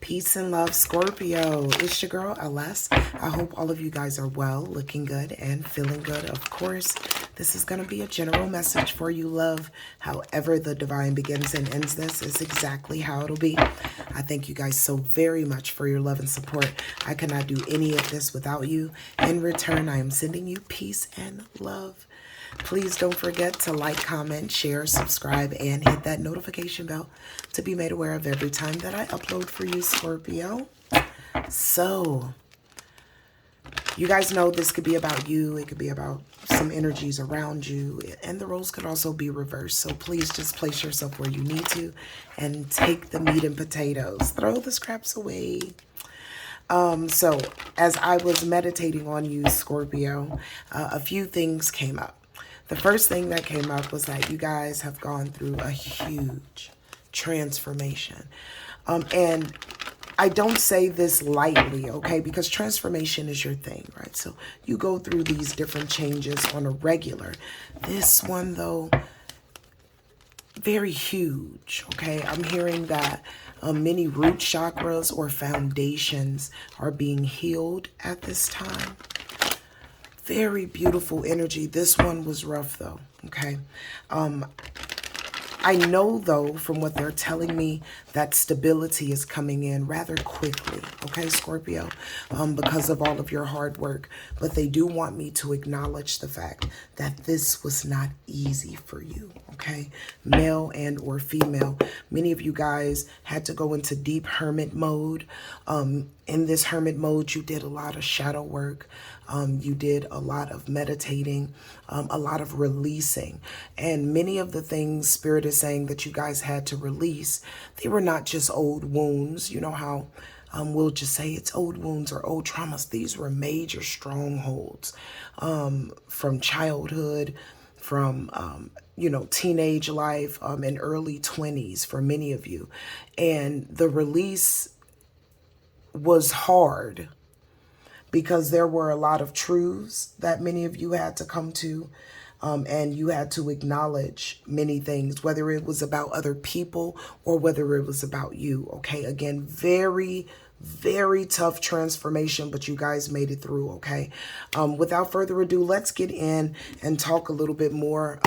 Peace and love, Scorpio. It's your girl, LS. I hope all of you guys are well, looking good, and feeling good. Of course, this is going to be a general message for you, love. However the divine begins and ends this is exactly how it'll be. I thank you guys so very much for your love and support. I cannot do any of this without you. In return, I am sending you peace and love. Please don't forget to like, comment, share, subscribe, and hit that notification bell to be made aware of every time that I upload for you, Scorpio. So, you guys know this could be about you. It could be about some energies around you. And the roles could also be reversed. So please just place yourself where you need to and take the meat and potatoes. Throw the scraps away. So, as I was meditating on you, Scorpio, a few things came up. The first thing that came up was that you guys have gone through a huge transformation. And I don't say this lightly, okay? Because transformation is your thing, right? So you go through these different changes on a regular. This one, though, very huge, okay? I'm hearing that many root chakras or foundations are being healed at this time. Very beautiful energy. This one was rough though, okay? I know though, from what they're telling me, that stability is coming in rather quickly, okay, Scorpio, because of all of your hard work. But they do want me to acknowledge the fact that this was not easy for you, okay? Male and or female. Many of you guys had to go into deep hermit mode. In this hermit mode, you did a lot of shadow work. You did a lot of meditating, a lot of releasing. And many of the things Spirit is saying that you guys had to release, they were not just old wounds. You know how we'll just say it's old wounds or old traumas. These were major strongholds from childhood, from, you know, teenage life, and early 20s for many of you. And the release was hard, because there were a lot of truths that many of you had to come to, and you had to acknowledge many things, whether it was about other people or whether it was about you, okay? Again, very, very tough transformation, but you guys made it through, okay? Without further ado, let's get in and talk a little bit more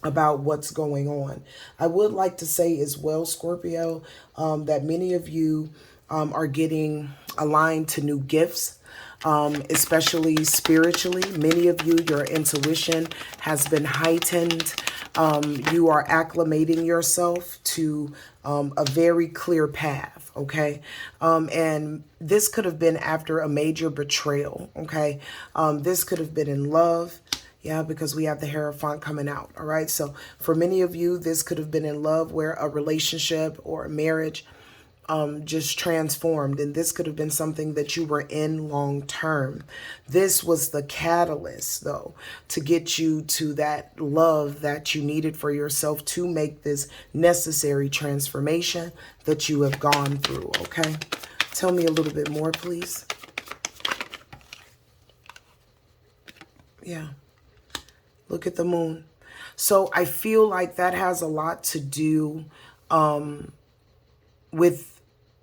about what's going on. I would like to say as well, Scorpio, that many of you are getting aligned to new gifts, especially spiritually. Many of you, your intuition has been heightened. You are acclimating yourself to a very clear path, okay? And this could have been after a major betrayal, okay? This could have been in love. Yeah, because we have the Hierophant coming out, all right? So for many of you, this could have been in love, where a relationship or a marriage just transformed. And this could have been something that you were in long term. This was the catalyst, though, to get you to that love that you needed for yourself to make this necessary transformation that you have gone through, okay? Tell me a little bit more, please. Yeah. Look at the moon. So I feel like that has a lot to do with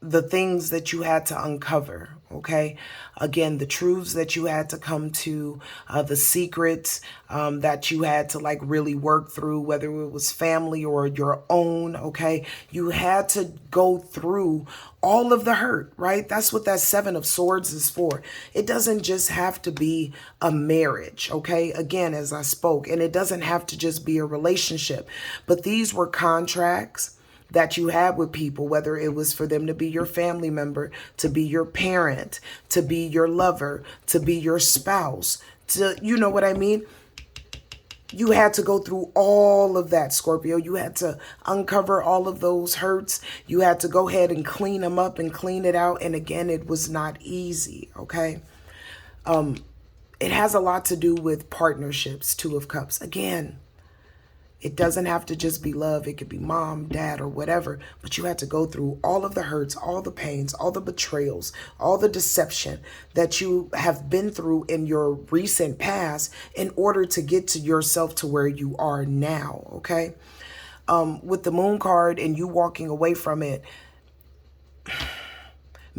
the things that you had to uncover, okay? Again, the truths that you had to come to, the secrets that you had to like really work through, whether it was family or your own, okay? You had to go through all of the hurt, right? That's what that Seven of Swords is for. It doesn't just have to be a marriage, okay? Again, as I spoke, and it doesn't have to just be a relationship, but these were contracts that you had with people, whether it was for them to be your family member, to be your parent, to be your lover, to be your spouse, to, you know what I mean? You had to go through all of that, Scorpio. You had to uncover all of those hurts. You had to go ahead and clean them up and clean it out. And again, it was not easy, okay? It has a lot to do with partnerships, Two of Cups. Again, it doesn't have to just be love. It could be mom, dad, or whatever. But you had to go through all of the hurts, all the pains, all the betrayals, all the deception that you have been through in your recent past in order to get to yourself to where you are now, okay? With the moon card and you walking away from it,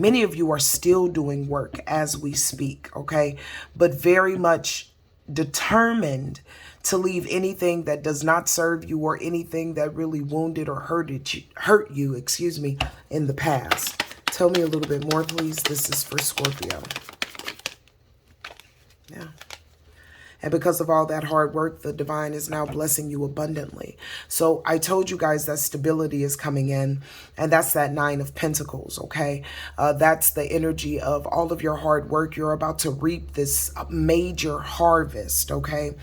Many of you are still doing work as we speak, okay? But very much determined to leave anything that does not serve you or anything that really wounded or hurt you, in the past. Tell me a little bit more, please. This is for Scorpio. Yeah. And because of all that hard work, the divine is now blessing you abundantly. So I told you guys that stability is coming in, and that's that 9 of Pentacles, okay? That's the energy of all of your hard work. You're about to reap this major harvest, okay?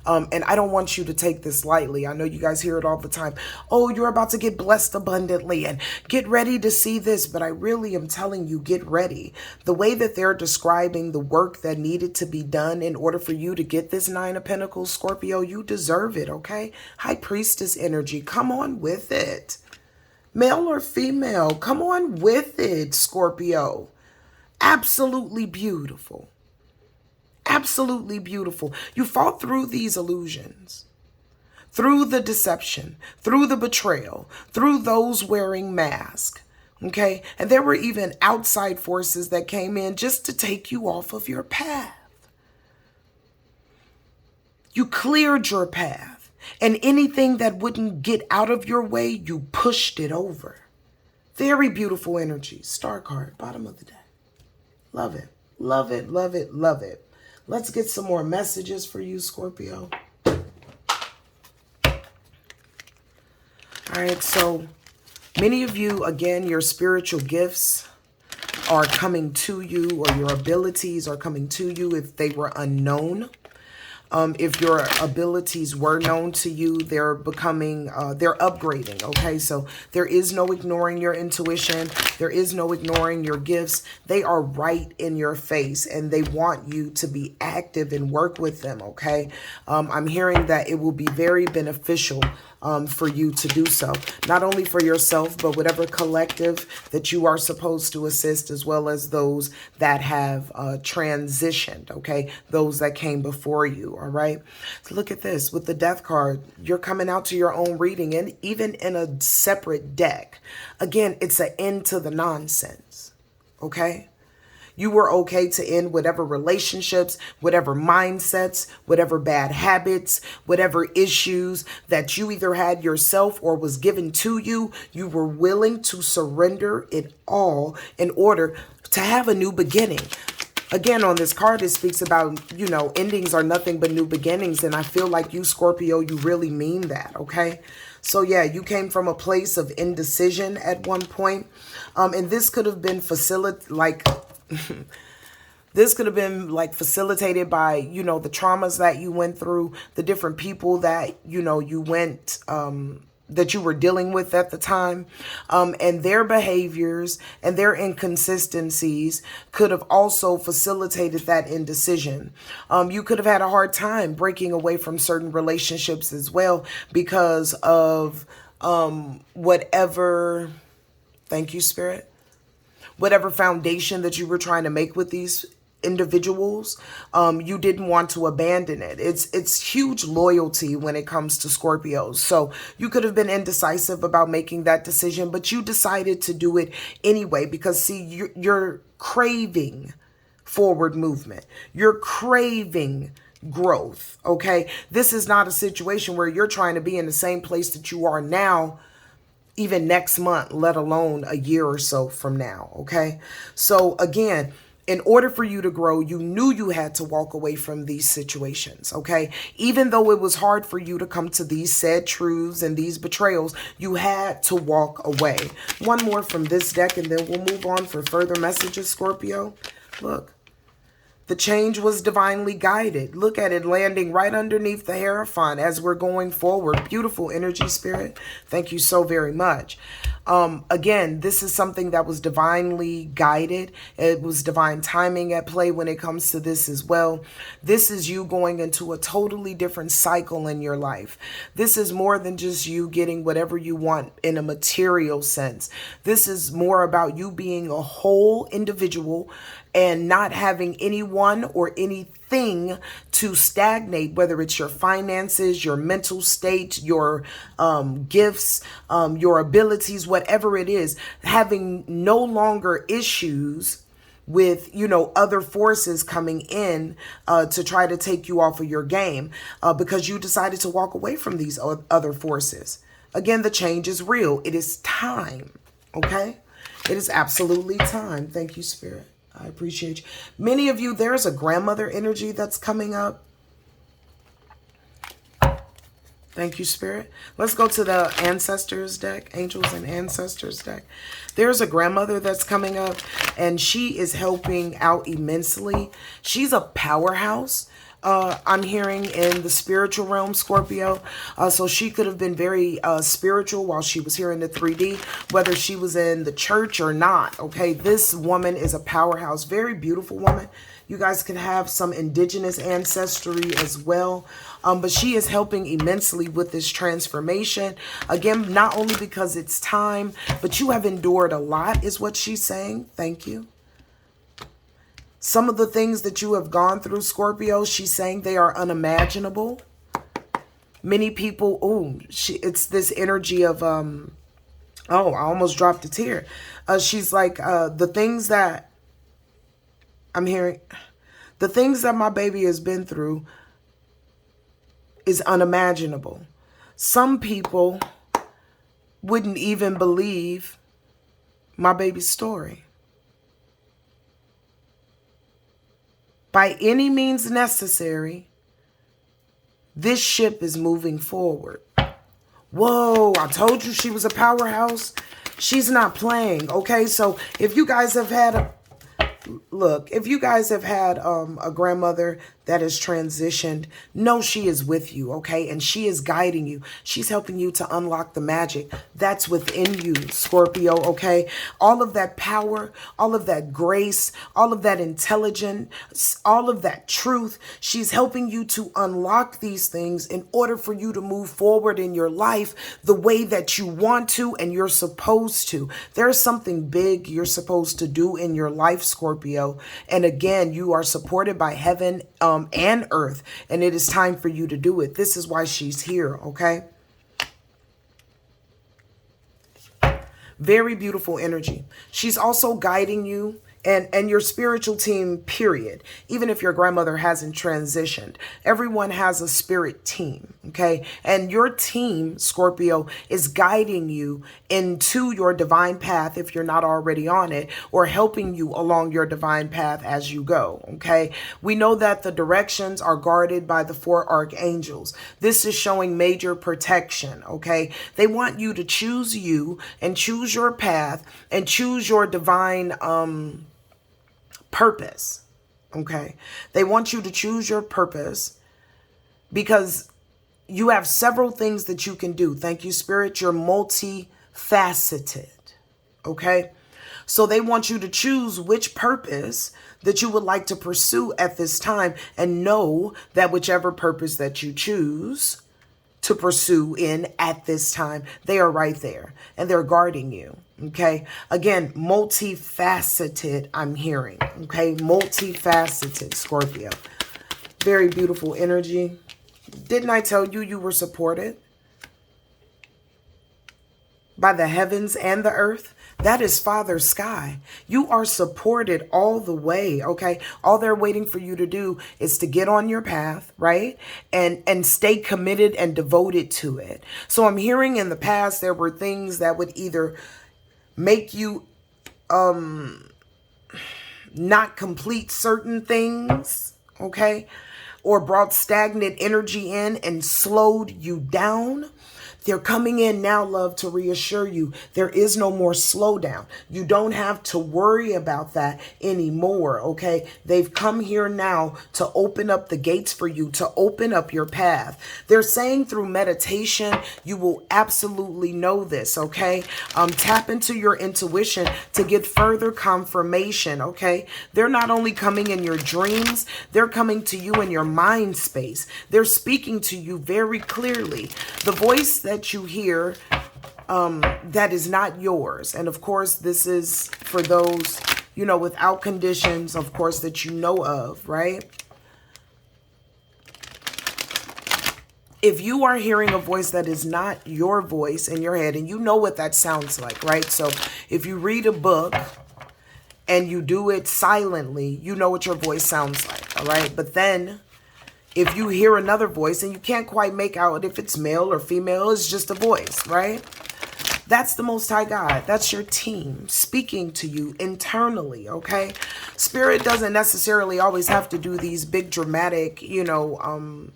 And I don't want you to take this lightly. I know you guys hear it all the time. Oh, you're about to get blessed abundantly and get ready to see this. But I really am telling you, get ready. The way that they're describing the work that needed to be done in order for you to get this 9 of Pentacles, Scorpio, you deserve it, okay? High Priestess energy. Come on with it. Male or female, come on with it, Scorpio. Absolutely beautiful. Absolutely beautiful. You fought through these illusions, through the deception, through the betrayal, through those wearing masks, okay? And there were even outside forces that came in just to take you off of your path. You cleared your path, and anything that wouldn't get out of your way, you pushed it over. Very beautiful energy. Star card, bottom of the deck. Love it, love it, love it, love it. Let's get some more messages for you, Scorpio. All right, so many of you, again, your spiritual gifts are coming to you, or your abilities are coming to you if they were unknown. If your abilities were known to you, they're becoming, they're upgrading, okay? So there is no ignoring your intuition. There is no ignoring your gifts. They are right in your face, and they want you to be active and work with them, okay? I'm hearing that it will be very beneficial for you to do so, not only for yourself, but whatever collective that you are supposed to assist, as well as those that have transitioned, okay? Those that came before you, all right? So look at this. With the Death card, you're coming out to your own reading, and even in a separate deck. Again, it's an end to the nonsense, okay? You were okay to end whatever relationships, whatever mindsets, whatever bad habits, whatever issues that you either had yourself or was given to you. You were willing to surrender it all in order to have a new beginning. Again, on this card, it speaks about, you know, endings are nothing but new beginnings. And I feel like you, Scorpio, you really mean that, okay? So yeah, you came from a place of indecision at one point. And this could have been this could have been like facilitated by, you know, the traumas that you went through, the different people that, you know, you went, that you were dealing with at the time, and their behaviors and their inconsistencies could have also facilitated that indecision. You could have had a hard time breaking away from certain relationships as well because of whatever, thank you, Spirit, whatever foundation that you were trying to make with these individuals, you didn't want to abandon it. It's huge loyalty when it comes to Scorpios. So you could have been indecisive about making that decision, but you decided to do it anyway because, see, you're craving forward movement. You're craving growth, okay? This is not a situation where you're trying to be in the same place that you are now even next month, let alone a year or so from now, okay? So again, in order for you to grow, you knew you had to walk away from these situations, okay? Even though it was hard for you to come to these sad truths and these betrayals, you had to walk away. One more from this deck, and then we'll move on for further messages, Scorpio. Look. The change was divinely guided. Look at it landing right underneath the Hierophant as we're going forward. Beautiful energy, Spirit. Thank you so very much. Again, this is something that was divinely guided. It was divine timing at play when it comes to this as well. This is you going into a totally different cycle in your life. This is more than just you getting whatever you want in a material sense. This is more about you being a whole individual and not having anyone anyone or anything to stagnate, whether it's your finances, your mental state, your gifts, your abilities, whatever it is, having no longer issues with, you know, other forces coming in to try to take you off of your game because you decided to walk away from these other forces. Again, the change is real. It is time. Okay? It is absolutely time. Thank you, Spirit. I appreciate you. Many of you, there's a grandmother energy that's coming up. Thank you, Spirit. Let's go to the Ancestors deck, Angels and Ancestors deck. There's a grandmother that's coming up, and she is helping out immensely. She's a powerhouse. I'm hearing in the spiritual realm, Scorpio. So she could have been very spiritual while she was here in the 3D, whether she was in the church or not. Okay, this woman is a powerhouse, very beautiful woman. You guys could have some indigenous ancestry as well. But she is helping immensely with this transformation. Again, not only because it's time, but you have endured a lot is what she's saying. Thank you. Some of the things that you have gone through, Scorpio, she's saying they are unimaginable. Many people, it's this energy of, I almost dropped a tear. She's like, the things that I'm hearing, the things that my baby has been through is unimaginable. Some people wouldn't even believe my baby's story. By any means necessary, this ship is moving forward. Whoa, I told you she was a powerhouse. She's not playing, okay? So if you guys have had a grandmother that has transitioned, know she is with you, okay? And she is guiding you. She's helping you to unlock the magic that's within you, Scorpio, okay? All of that power, all of that grace, all of that intelligence, all of that truth, she's helping you to unlock these things in order for you to move forward in your life the way that you want to and you're supposed to. There's something big you're supposed to do in your life, Scorpio. And again, you are supported by heaven and earth, and it is time for you to do it. This is why she's here, okay? Very beautiful energy. She's also guiding you and your spiritual team, period. Even if your grandmother hasn't transitioned, everyone has a spirit team, okay? And your team, Scorpio, is guiding you into your divine path if you're not already on it, or helping you along your divine path as you go, okay? We know that the directions are guarded by the 4 archangels. This is showing major protection, okay? They want you to choose you and choose your path and choose your divine purpose, okay? They want you to choose your purpose because you have several things that you can do. Thank you, Spirit. You're multifaceted, okay? So they want you to choose which purpose that you would like to pursue at this time, and know that whichever purpose that you choose to pursue in at this time, they are right there and they're guarding you. Okay. Again, multifaceted, I'm hearing. Okay. Multifaceted, Scorpio. Very beautiful energy. Didn't I tell you you were supported by the heavens and the earth? That is Father Sky. You are supported all the way, okay? All they're waiting for you to do is to get on your path, right? And stay committed and devoted to it. So I'm hearing in the past there were things that would either make you not complete certain things, okay? Or brought stagnant energy in and slowed you down. They're coming in now, love, to reassure you there is no more slowdown. You don't have to worry about that anymore, okay? They've come here now to open up the gates for you, to open up your path. They're saying through meditation, you will absolutely know this, okay? Tap into your intuition to get further confirmation, okay? They're not only coming in your dreams, they're coming to you in your mind space. They're speaking to you very clearly. The voice that you hear that is not yours, and of course this is for those, you know, without conditions, of course, that you know of, right? If you are hearing a voice that is not your voice in your head, and you know what that sounds like, right? So if you read a book and you do it silently, you know what your voice sounds like, all right? But then if you hear another voice and you can't quite make out if it's male or female, it's just a voice, right? That's the Most High God. That's your team speaking to you internally, okay? Spirit doesn't necessarily always have to do these big dramatic, you know,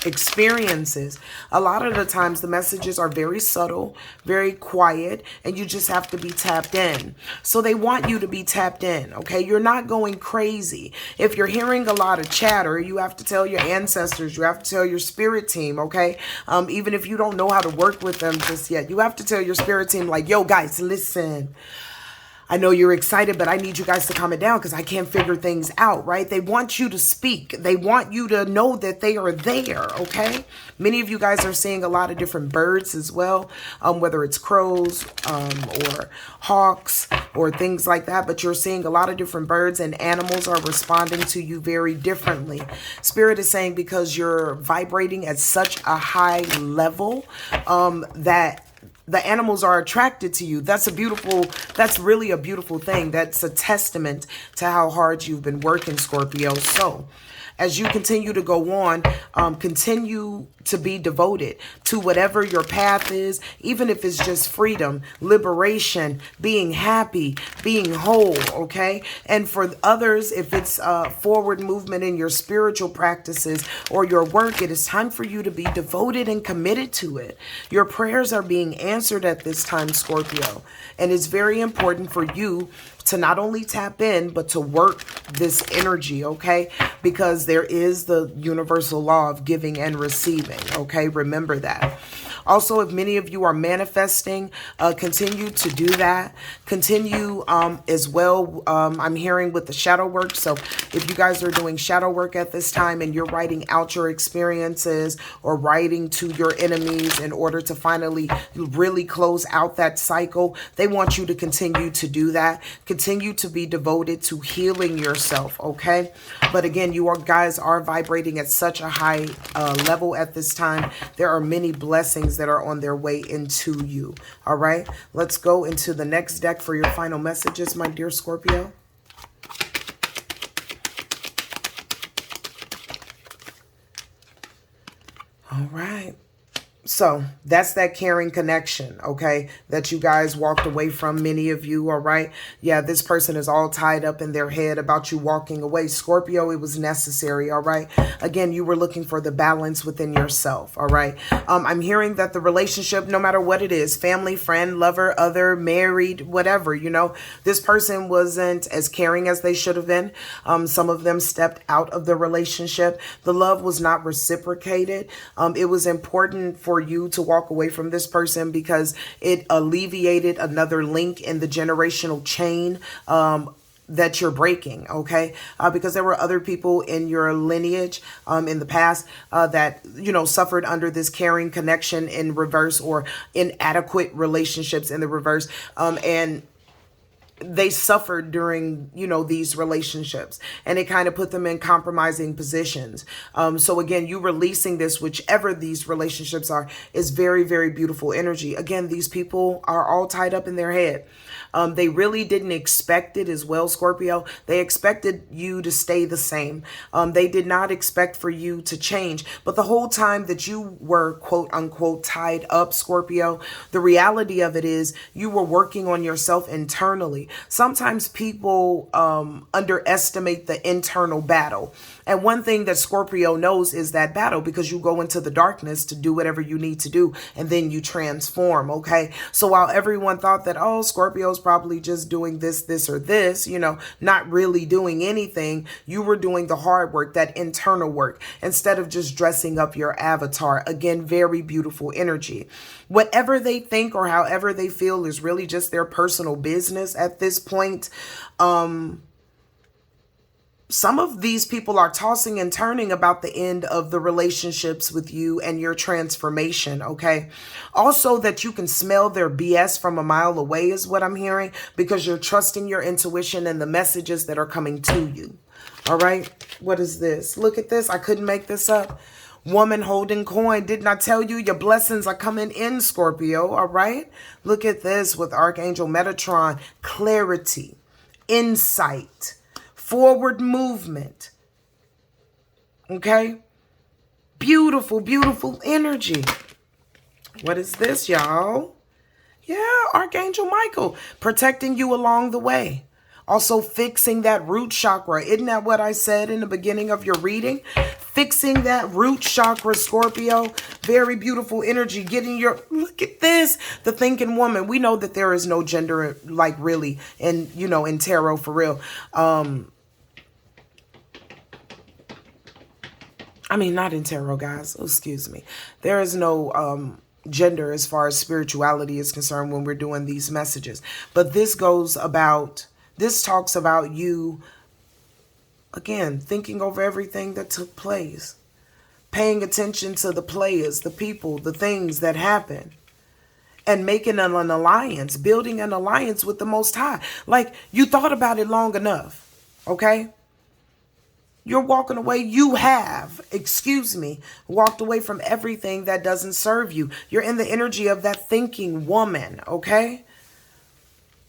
experiences. A lot of the times the messages are very subtle, very quiet, and you just have to be tapped in. So they want you to be tapped in, okay? You're not going crazy. If you're hearing a lot of chatter, you have to tell your ancestors, you have to tell your spirit team, okay? Even if you don't know how to work with them just yet, you have to tell your spirit team, like, yo, guys, listen. I know you're excited, but I need you guys to calm it down because I can't figure things out, right? They want you to speak. They want you to know that they are there, okay? Many of you guys are seeing a lot of different birds as well, whether it's crows or hawks or things like that, but you're seeing a lot of different birds, and animals are responding to you very differently. Spirit is saying because you're vibrating at such a high level that the animals are attracted to you. That's really a beautiful thing. That's a testament to how hard you've been working, Scorpio. So as you continue to go on, continue to be devoted to whatever your path is, even if it's just freedom, liberation, being happy, being whole, okay? And for others, if it's forward movement in your spiritual practices or your work, it is time for you to be devoted and committed to it. Your prayers are being answered at this time, Scorpio. And it's very important for you to not only tap in, but to work this energy, okay? Because there is the universal law of giving and receiving, okay? Remember that. Also, if many of you are manifesting, continue to do that. Continue as well. I'm hearing with the shadow work. So if you guys are doing shadow work at this time and you're writing out your experiences or writing to your enemies in order to finally really close out that cycle, they want you to continue to do that. Continue to be devoted to healing yourself, okay? But again, you guys are vibrating at such a high level at this time. There are many blessings that are on their way into you. All right, let's go into the next deck for your final messages, my dear Scorpio. All right. So that's that caring connection, okay, that you guys walked away from, many of you, all right? Yeah, this person is all tied up in their head about you walking away. Scorpio, it was necessary, all right? Again, you were looking for the balance within yourself, all right? I'm hearing that the relationship, no matter what it is, family, friend, lover, other, married, whatever, you know, this person wasn't as caring as they should have been. Some of them stepped out of the relationship. The love was not reciprocated. It was important for you to walk away from this person because it alleviated another link in the generational chain that you're breaking, okay? Because there were other people in your lineage in the past that, you know, suffered under this caring connection in reverse or inadequate relationships in the reverse. And they suffered during, you know, these relationships, and it kind of put them in compromising positions. So again, you releasing this, whichever these relationships are, is very, very beautiful energy. Again, these people are all tied up in their head. They really didn't expect it as well, Scorpio. They expected you to stay the same. They did not expect for you to change. But the whole time that you were, quote unquote, tied up, Scorpio, the reality of it is you were working on yourself internally. Sometimes people underestimate the internal battle. And one thing that Scorpio knows is that battle, because you go into the darkness to do whatever you need to do, and then you transform, okay? So while everyone thought that, oh, Scorpio's probably just doing this, or this, you know, not really doing anything, you were doing the hard work, that internal work, instead of just dressing up your avatar. Again, very beautiful energy. Whatever they think or however they feel is really just their personal business at this point. some of these people are tossing and turning about the end of the relationships with you and your transformation, okay? Also, that you can smell their BS from a mile away is what I'm hearing, because you're trusting your intuition and the messages that are coming to you. All right? What is this? Look at this. I couldn't make this up. Woman holding coin. Didn't I tell you your blessings are coming in, Scorpio? All right? Look at this with Archangel Metatron. Clarity, insight, forward movement. Okay? Beautiful, beautiful energy. What is this, y'all? Yeah, Archangel Michael protecting you along the way. Also fixing that root chakra. Isn't that what I said in the beginning of your reading? Fixing that root chakra, Scorpio. Very beautiful energy. Getting your, look at this. The thinking woman. We know that there is no gender, like really, in, you know, in tarot for real. I mean, not in tarot, guys. Oh, excuse me. There is no gender as far as spirituality is concerned when we're doing these messages. But this goes about, this talks about you, again, thinking over everything that took place. Paying attention to the players, the people, the things that happen. And making an alliance, building an alliance with the Most High. Like, you thought about it long enough, okay? You're walking away. You have, excuse me, walked away from everything that doesn't serve you. You're in the energy of that thinking woman, okay?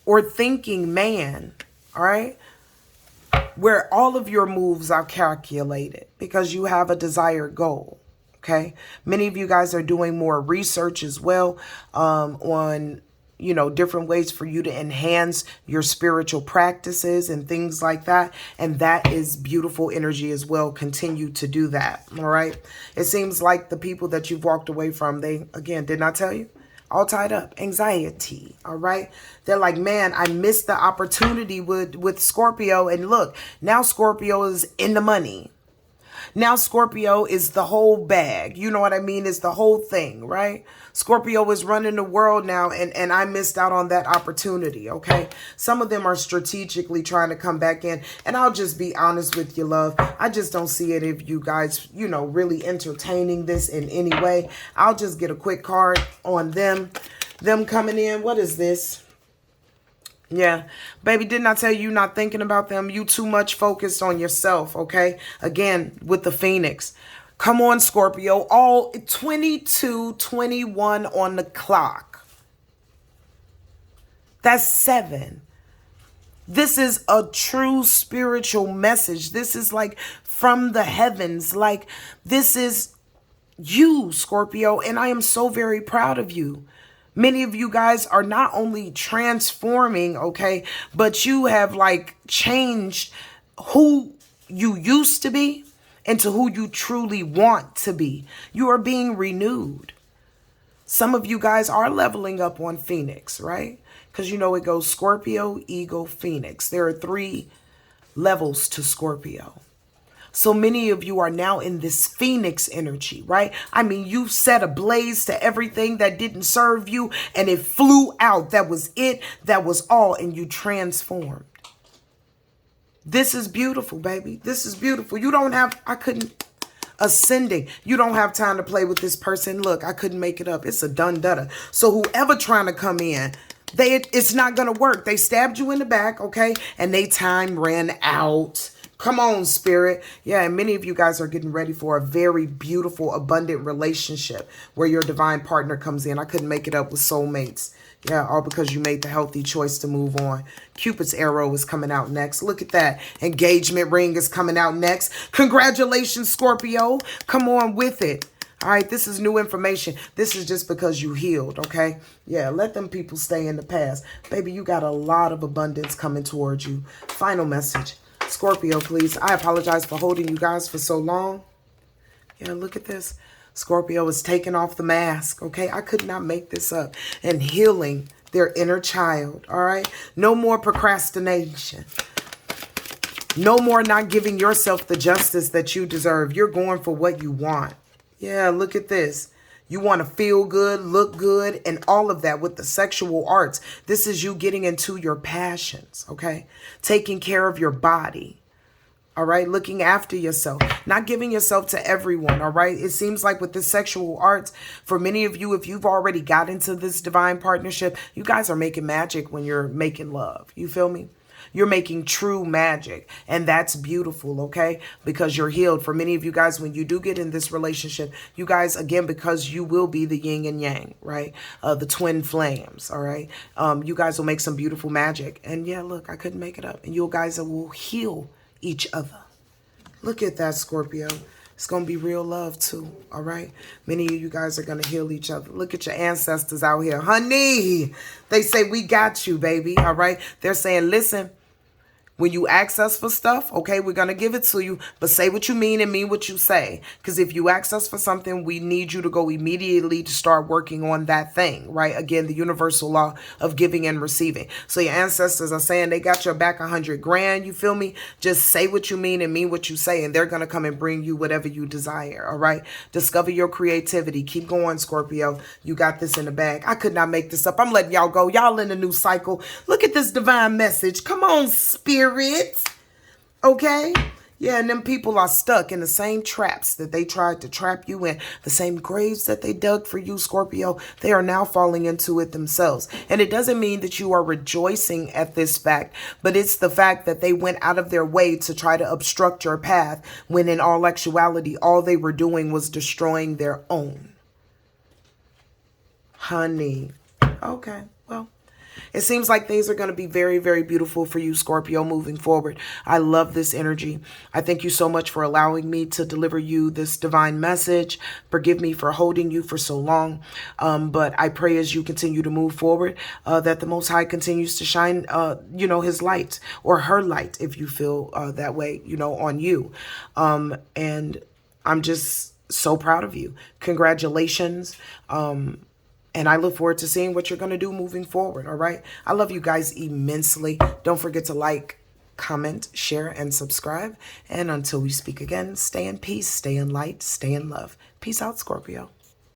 Or thinking man, all right? Where all of your moves are calculated because you have a desired goal, okay? Many of you guys are doing more research as well on, you know, different ways for you to enhance your spiritual practices and things like that. And that is beautiful energy as well. Continue to do that. All right. It seems like the people that you've walked away from, they, again, did not tell you, all tied up, anxiety. All right. They're like, man, I missed the opportunity with Scorpio. And look, now Scorpio is in the money. Now Scorpio is the whole bag. You know what I mean? It's the whole thing, right? Scorpio is running the world now, and I missed out on that opportunity, okay? Some of them are strategically trying to come back in, and I'll just be honest with you, love. I just don't see it if you guys, you know, really entertaining this in any way. I'll just get a quick card on them coming in. What is this? Yeah, baby, didn't I tell you not thinking about them? You too much focused on yourself, okay? Again, with the Phoenix. Come on, Scorpio. All 22:21 on the clock. That's 7. This is a true spiritual message. This is like from the heavens. Like, this is you, Scorpio, and I am so very proud of you. Many of you guys are not only transforming, okay, but you have like changed who you used to be into who you truly want to be. You are being renewed. Some of you guys are leveling up on Phoenix, right? Because you know it goes Scorpio, Eagle, Phoenix. There are 3 levels to Scorpio. So many of you are now in this Phoenix energy, right? I mean, you set ablaze to everything that didn't serve you and it flew out. That was it. That was all. And you transformed. This is beautiful, baby. This is beautiful. You don't have, ascending. You don't have time to play with this person. Look, I couldn't make it up. It's a done dutta. So whoever trying to come in, it's not going to work. They stabbed you in the back, okay? And they time ran out. Come on, Spirit. Yeah, and many of you guys are getting ready for a very beautiful, abundant relationship where your divine partner comes in. I couldn't make it up with soulmates. Yeah, all because you made the healthy choice to move on. Cupid's arrow is coming out next. Look at that. Engagement ring is coming out next. Congratulations, Scorpio. Come on with it. All right, this is new information. This is just because you healed, okay? Yeah, let them people stay in the past. Baby, you got a lot of abundance coming towards you. Final message. Scorpio, please. I apologize for holding you guys for so long. Yeah, look at this. Scorpio is taking off the mask, okay? I could not make this up. And healing their inner child, all right? No more procrastination. No more not giving yourself the justice that you deserve. You're going for what you want. Yeah, look at this. You want to feel good, look good, and all of that with the sexual arts. This is you getting into your passions, okay? Taking care of your body. All right, looking after yourself, not giving yourself to everyone. All right, it seems like with the sexual arts, for many of you, if you've already got into this divine partnership, you guys are making magic when you're making love. You feel me? You're making true magic, and that's beautiful, okay? Because you're healed. For many of you guys, when you do get in this relationship, you guys, again, because you will be the yin and yang, right? The twin flames, all right? You guys will make some beautiful magic. And yeah, look, I couldn't make it up. And you guys will heal each other. Look at that, Scorpio. It's going to be real love too, all right? Many of you guys are going to heal each other. Look at your ancestors out here. Honey, they say, we got you, baby, all right? They're saying, listen, when you ask us for stuff, okay, we're going to give it to you, but say what you mean and mean what you say. Because if you ask us for something, we need you to go immediately to start working on that thing, right? Again, the universal law of giving and receiving. So your ancestors are saying they got your back 100 grand, you feel me? Just say what you mean and mean what you say, and they're going to come and bring you whatever you desire, all right? Discover your creativity. Keep going, Scorpio. You got this in the bag. I could not make this up. I'm letting y'all go. Y'all in a new cycle. Look at this divine message. Come on, spirit. Okay? Yeah, and them people are stuck in the same traps that they tried to trap you in. The same graves that they dug for you, Scorpio. They are now falling into it themselves. And it doesn't mean that you are rejoicing at this fact, but it's the fact that they went out of their way to try to obstruct your path, when in all actuality, all they were doing was destroying their own. Honey. Okay, well. It seems like things are going to be very, very beautiful for you, Scorpio, moving forward. I love this energy. I thank you so much for allowing me to deliver you this divine message. Forgive me for holding you for so long. But I pray as you continue to move forward, that the Most High continues to shine, his light, or her light, if you feel that way, on you. And I'm just so proud of you. Congratulations. And I look forward to seeing what you're going to do moving forward, all right? I love you guys immensely. Don't forget to like, comment, share, and subscribe. And until we speak again, stay in peace, stay in light, stay in love. Peace out, Scorpio.